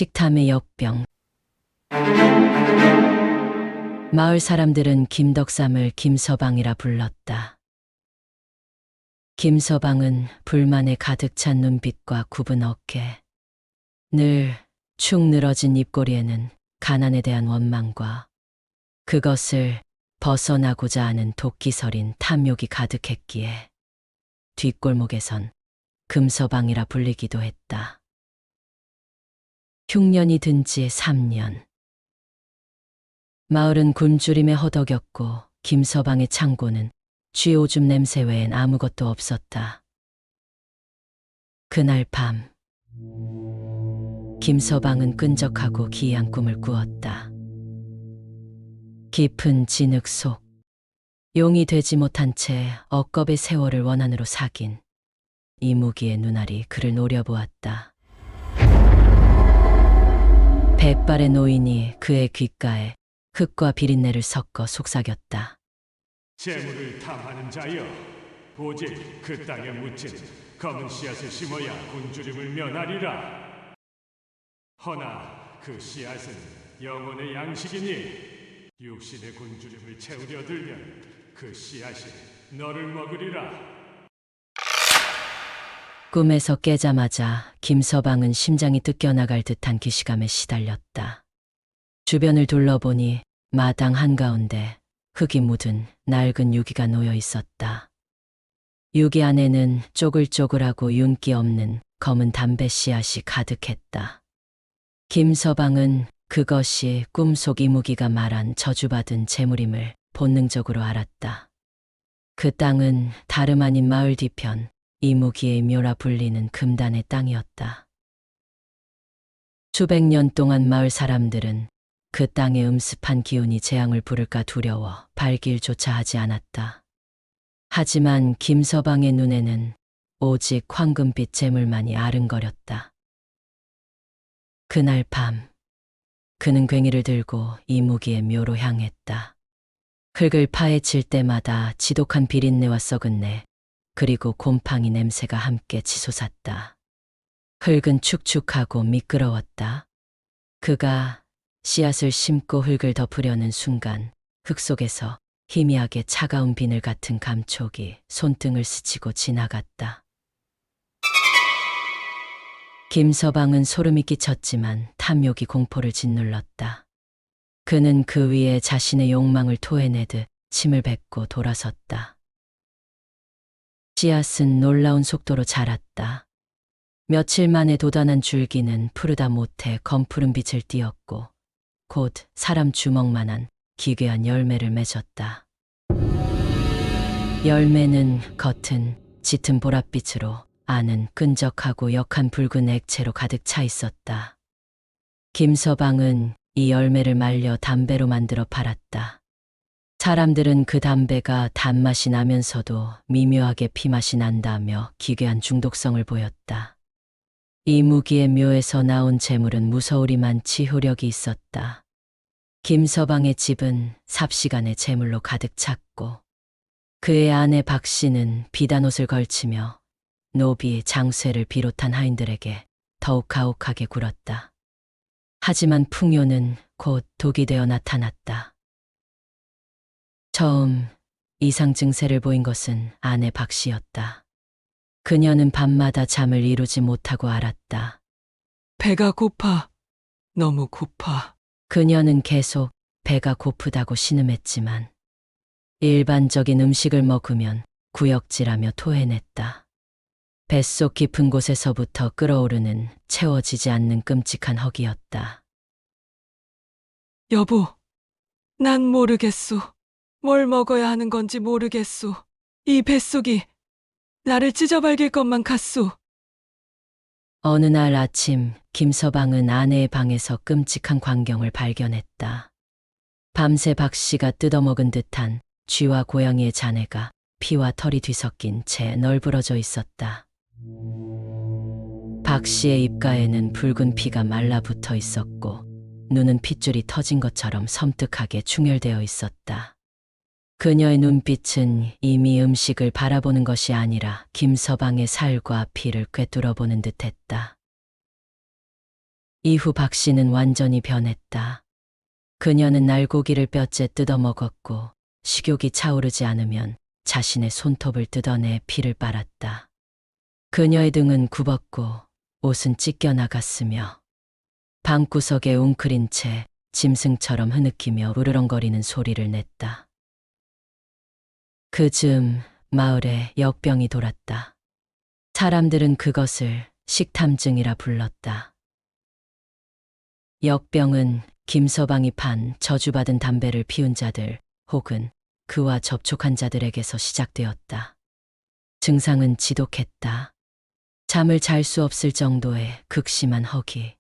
식탐의 역병. 마을 사람들은 김덕삼을 김서방이라 불렀다. 김서방은 불만에 가득 찬 눈빛과 굽은 어깨, 늘 축 늘어진 입꼬리에는 가난에 대한 원망과 그것을 벗어나고자 하는 도끼서린 탐욕이 가득했기에 뒷골목에선 금서방이라 불리기도 했다. 흉년이 든 지 3년. 마을은 굶주림에 허덕였고 김서방의 창고는 쥐오줌 냄새 외엔 아무것도 없었다. 그날 밤 김서방은 끈적하고 기이한 꿈을 꾸었다. 깊은 진흙 속 용이 되지 못한 채 억겁의 세월을 원한으로 사귄 이무기의 눈알이 그를 노려보았다. 백발의 노인이 그의 귓가에 흙과 비린내를 섞어 속삭였다. 재물을 탐하는 자여, 오직 그 땅에 묻힌 검은 씨앗을 심어야 굶주림을 면하리라. 허나 그 씨앗은 영혼의 양식이니 육신의 굶주림을 채우려 들면 그 씨앗이 너를 먹으리라. 꿈에서 깨자마자 김서방은 심장이 뜯겨나갈 듯한 기시감에 시달렸다. 주변을 둘러보니 마당 한가운데 흙이 묻은 낡은 유기가 놓여 있었다. 유기 안에는 쪼글쪼글하고 윤기 없는 검은 담배 씨앗이 가득했다. 김서방은 그것이 꿈속 이무기가 말한 저주받은 재물임을 본능적으로 알았다. 그 땅은 다름 아닌 마을 뒤편 이무기의 묘라 불리는 금단의 땅이었다. 수백 년 동안 마을 사람들은 그 땅의 음습한 기운이 재앙을 부를까 두려워 발길조차 하지 않았다. 하지만 김서방의 눈에는 오직 황금빛 재물만이 아른거렸다. 그날 밤 그는 괭이를 들고 이무기의 묘로 향했다. 흙을 파헤칠 때마다 지독한 비린내와 썩은 내 그리고 곰팡이 냄새가 함께 치솟았다. 흙은 축축하고 미끄러웠다. 그가 씨앗을 심고 흙을 덮으려는 순간 흙 속에서 희미하게 차가운 비늘 같은 감촉이 손등을 스치고 지나갔다. 김서방은 소름이 끼쳤지만 탐욕이 공포를 짓눌렀다. 그는 그 위에 자신의 욕망을 토해내듯 침을 뱉고 돌아섰다. 씨앗은 놀라운 속도로 자랐다. 며칠 만에 돋아난 줄기는 푸르다 못해 검푸른 빛을 띠었고 곧 사람 주먹만한 기괴한 열매를 맺었다. 열매는 겉은 짙은 보랏빛으로 안은 끈적하고 역한 붉은 액체로 가득 차 있었다. 김서방은 이 열매를 말려 담배로 만들어 팔았다. 사람들은 그 담배가 단맛이 나면서도 미묘하게 피맛이 난다며 기괴한 중독성을 보였다. 이무기의 묘에서 나온 재물은 무서우리만 치효력이 있었다. 김서방의 집은 삽시간에 재물로 가득 찼고 그의 아내 박씨는 비단옷을 걸치며 노비, 장쇠를 비롯한 하인들에게 더욱 가혹하게 굴었다. 하지만 풍요는 곧 독이 되어 나타났다. 처음 이상 증세를 보인 것은 아내 박씨였다. 그녀는 밤마다 잠을 이루지 못하고 앓았다. 배가 고파. 너무 고파. 그녀는 계속 배가 고프다고 신음했지만 일반적인 음식을 먹으면 구역질하며 토해냈다. 뱃속 깊은 곳에서부터 끓어오르는 채워지지 않는 끔찍한 허기였다. 여보, 난 모르겠소. 뭘 먹어야 하는 건지 모르겠소. 이 뱃속이 나를 찢어발길 것만 같소. 어느 날 아침 김서방은 아내의 방에서 끔찍한 광경을 발견했다. 밤새 박씨가 뜯어먹은 듯한 쥐와 고양이의 잔해가 피와 털이 뒤섞인 채 널브러져 있었다. 박씨의 입가에는 붉은 피가 말라붙어 있었고 눈은 핏줄이 터진 것처럼 섬뜩하게 충혈되어 있었다. 그녀의 눈빛은 이미 음식을 바라보는 것이 아니라 김서방의 살과 피를 꿰뚫어 보는 듯했다. 이후 박 씨는 완전히 변했다. 그녀는 날고기를 뼈째 뜯어먹었고 식욕이 차오르지 않으면 자신의 손톱을 뜯어내 피를 빨았다. 그녀의 등은 굽었고 옷은 찢겨나갔으며 방구석에 웅크린 채 짐승처럼 흐느끼며 으르렁거리는 소리를 냈다. 그즈음 마을에 역병이 돌았다. 사람들은 그것을 식탐증이라 불렀다. 역병은 김서방이 판 저주받은 담배를 피운 자들 혹은 그와 접촉한 자들에게서 시작되었다. 증상은 지독했다. 잠을 잘 수 없을 정도의 극심한 허기.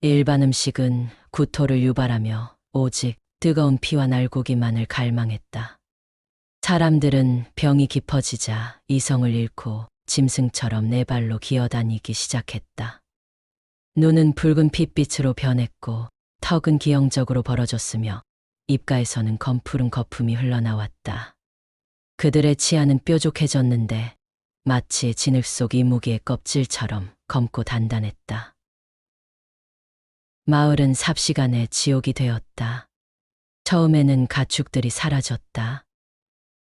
일반 음식은 구토를 유발하며 오직 뜨거운 피와 날고기만을 갈망했다. 사람들은 병이 깊어지자 이성을 잃고 짐승처럼 네 발로 기어다니기 시작했다. 눈은 붉은 핏빛으로 변했고 턱은 기형적으로 벌어졌으며 입가에서는 검푸른 거품이 흘러나왔다. 그들의 치아는 뾰족해졌는데 마치 진흙 속 이무기의 껍질처럼 검고 단단했다. 마을은 삽시간에 지옥이 되었다. 처음에는 가축들이 사라졌다.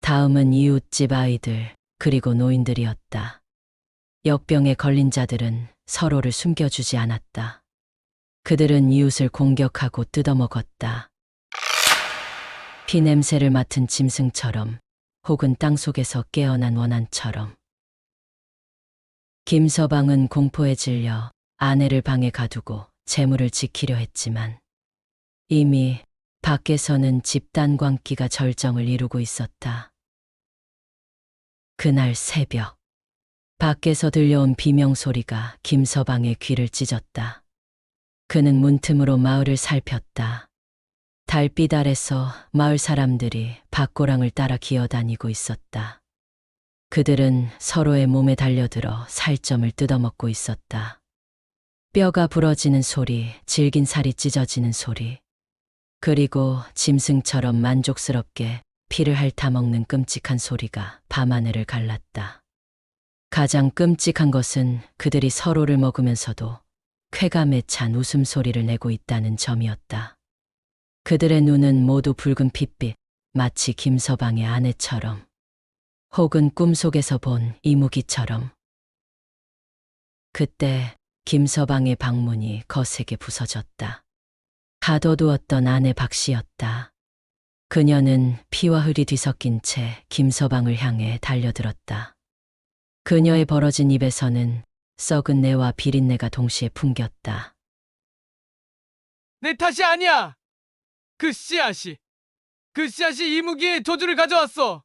다음은 이웃집 아이들 그리고 노인들이었다. 역병에 걸린 자들은 서로를 숨겨주지 않았다. 그들은 이웃을 공격하고 뜯어먹었다. 피 냄새를 맡은 짐승처럼 혹은 땅속에서 깨어난 원한처럼. 김서방은 공포에 질려 아내를 방에 가두고 재물을 지키려 했지만 이미 밖에서는 집단 광기가 절정을 이루고 있었다. 그날 새벽 밖에서 들려온 비명소리가 김서방의 귀를 찢었다. 그는 문틈으로 마을을 살폈다. 달빛 아래서 마을 사람들이 박고랑을 따라 기어다니고 있었다. 그들은 서로의 몸에 달려들어 살점을 뜯어먹고 있었다. 뼈가 부러지는 소리, 질긴 살이 찢어지는 소리, 그리고 짐승처럼 만족스럽게 피를 핥아먹는 끔찍한 소리가 밤하늘을 갈랐다. 가장 끔찍한 것은 그들이 서로를 먹으면서도 쾌감에 찬 웃음소리를 내고 있다는 점이었다. 그들의 눈은 모두 붉은 핏빛, 마치 김서방의 아내처럼, 혹은 꿈속에서 본 이무기처럼. 그때 김서방의 방문이 거세게 부서졌다. 가둬두었던 아내 박 씨였다. 그녀는 피와 흙이 뒤섞인 채 김서방을 향해 달려들었다. 그녀의 벌어진 입에서는 썩은 내와 비린내가 동시에 풍겼다. 내 탓이 아니야. 그 씨앗이 이무기의 도주를 가져왔어.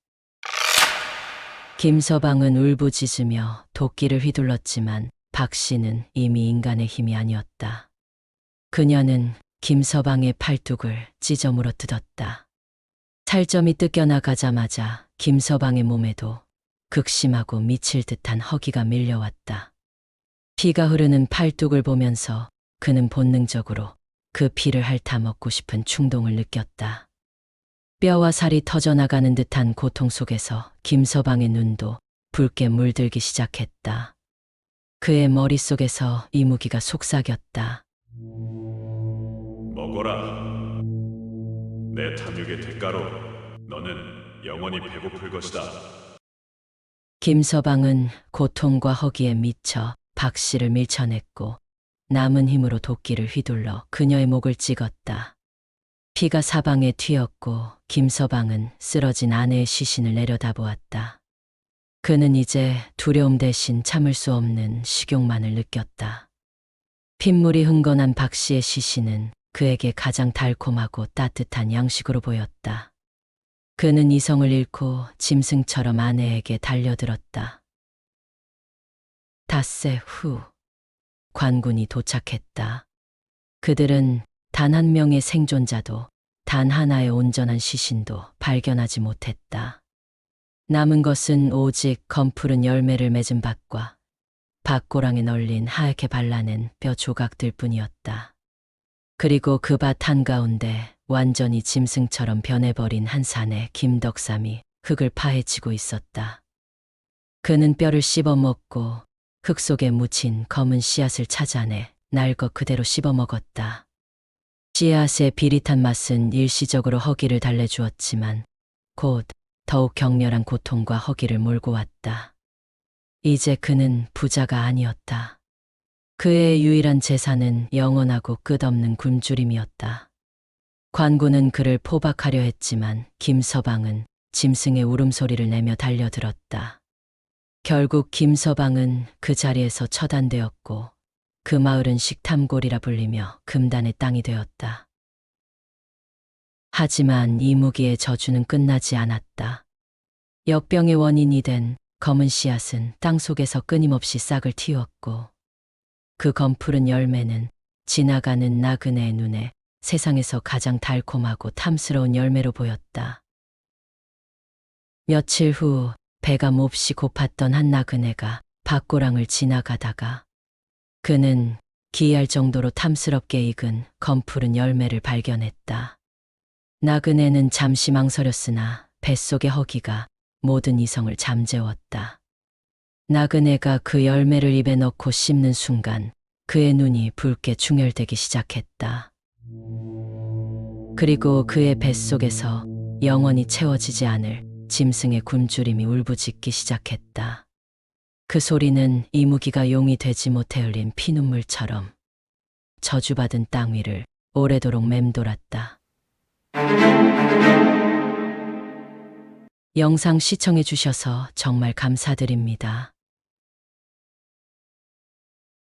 김서방은 울부짖으며 도끼를 휘둘렀지만 박 씨는 이미 인간의 힘이 아니었다. 그녀는 김서방의 팔뚝을 찢어 물어뜯었다. 살점이 뜯겨나가자마자 김서방의 몸에도 극심하고 미칠 듯한 허기가 밀려왔다. 피가 흐르는 팔뚝을 보면서 그는 본능적으로 그 피를 핥아먹고 싶은 충동을 느꼈다. 뼈와 살이 터져나가는 듯한 고통 속에서 김서방의 눈도 붉게 물들기 시작했다. 그의 머릿속에서 이무기가 속삭였다. 먹어라. 내 탐욕의 대가로 너는 영원히 배고플 것이다. 김서방은 고통과 허기에 미쳐 박 씨를 밀쳐냈고 남은 힘으로 도끼를 휘둘러 그녀의 목을 찍었다. 피가 사방에 튀었고 김서방은 쓰러진 아내의 시신을 내려다보았다. 그는 이제 두려움 대신 참을 수 없는 식욕만을 느꼈다. 핏물이 흥건한 박 씨의 시신은 그에게 가장 달콤하고 따뜻한 양식으로 보였다. 그는 이성을 잃고 짐승처럼 아내에게 달려들었다. 닷새 후 관군이 도착했다. 그들은 단 한 명의 생존자도 단 하나의 온전한 시신도 발견하지 못했다. 남은 것은 오직 검푸른 열매를 맺은 밭과 밭고랑에 널린 하얗게 발라낸 뼈 조각들 뿐이었다. 그리고 그 밭 한가운데 완전히 짐승처럼 변해버린 한 산의 김덕삼이 흙을 파헤치고 있었다. 그는 뼈를 씹어먹고 흙 속에 묻힌 검은 씨앗을 찾아내 날 것 그대로 씹어먹었다. 씨앗의 비릿한 맛은 일시적으로 허기를 달래주었지만 곧 더욱 격렬한 고통과 허기를 몰고 왔다. 이제 그는 부자가 아니었다. 그의 유일한 재산은 영원하고 끝없는 굶주림이었다. 관군은 그를 포박하려 했지만 김서방은 짐승의 울음소리를 내며 달려들었다. 결국 김서방은 그 자리에서 처단되었고 그 마을은 식탐골이라 불리며 금단의 땅이 되었다. 하지만 이무기의 저주는 끝나지 않았다. 역병의 원인이 된 검은 씨앗은 땅 속에서 끊임없이 싹을 틔웠고 그 검푸른 열매는 지나가는 나그네의 눈에 세상에서 가장 달콤하고 탐스러운 열매로 보였다. 며칠 후 배가 몹시 고팠던 한 나그네가 밭고랑을 지나가다가 그는 기이할 정도로 탐스럽게 익은 검푸른 열매를 발견했다. 나그네는 잠시 망설였으나 뱃속의 허기가 모든 이성을 잠재웠다. 나그네가 그 열매를 입에 넣고 씹는 순간 그의 눈이 붉게 충혈되기 시작했다. 그리고 그의 뱃속에서 영원히 채워지지 않을 짐승의 굶주림이 울부짖기 시작했다. 그 소리는 이무기가 용이 되지 못해 흘린 피눈물처럼 저주받은 땅 위를 오래도록 맴돌았다. 영상 시청해 주셔서 정말 감사드립니다.